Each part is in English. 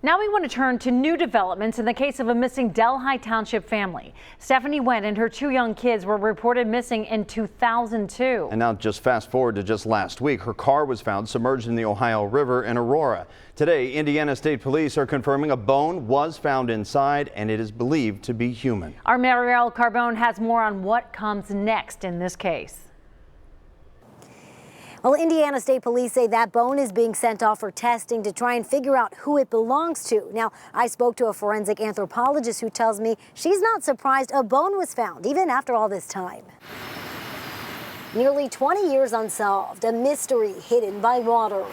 Now we want to turn to new developments in the case of a missing Delhi Township family. Stephanie Wen and her 2 young kids were reported missing in 2002. And now just fast forward to just last week. Her car was found submerged in the Ohio River in Aurora. Today, Indiana State Police are confirming a bone was found inside and it is believed to be human. Our Marielle Carbone has more on what comes next in this case. Well, Indiana State Police say that bone is being sent off for testing to try and figure out who it belongs to. Now, I spoke to a forensic anthropologist who tells me she's not surprised a bone was found, even after all this time. Nearly 20 years unsolved, a mystery hidden by water.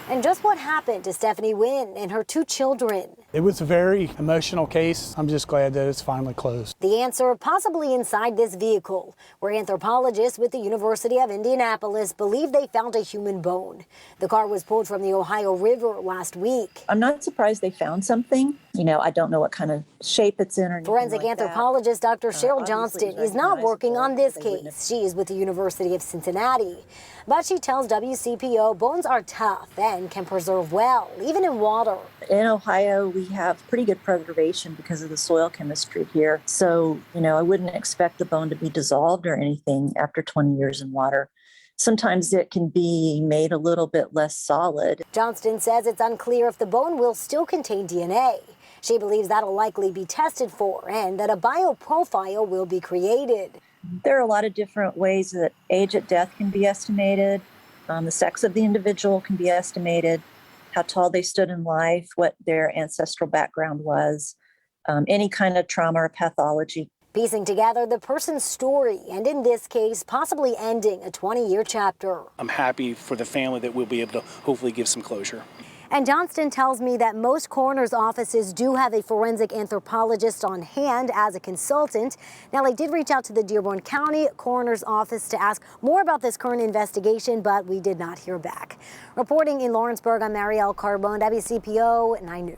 And just what happened to Stephanie Wen and her 2 children? It was a very emotional case. I'm just glad that it's finally closed. The answer possibly inside this vehicle, where anthropologists with the University of Indianapolis believe they found a human bone. The car was pulled from the Ohio River last week. I'm not surprised they found something. You know, I don't know what kind of shape it's in or anything Forensic like anthropologist Dr. Cheryl Johnston is not working on this recognizable. case. She is with the University of Cincinnati. But she tells WCPO bones are tough and can preserve well, even in water. In Ohio, we have pretty good preservation because of the soil chemistry here. So, you know, I wouldn't expect the bone to be dissolved or anything after 20 years in water. Sometimes it can be made a little bit less solid. Johnston says it's unclear if the bone will still contain DNA. She believes that'll likely be tested for and that a bioprofile will be created. There are a lot of different ways that age at death can be estimated. The sex of the individual can be estimated, how tall they stood in life, what their ancestral background was, any kind of trauma or pathology. Piecing together the person's story and, in this case, possibly ending a 20-year chapter. I'm happy for the family that we'll be able to hopefully give some closure. And Johnston tells me that most coroner's offices do have a forensic anthropologist on hand as a consultant. Now, I did reach out to the Dearborn County Coroner's Office to ask more about this current investigation, but we did not hear back. Reporting in Lawrenceburg, I'm Marielle Carbone, WCPO 9 News.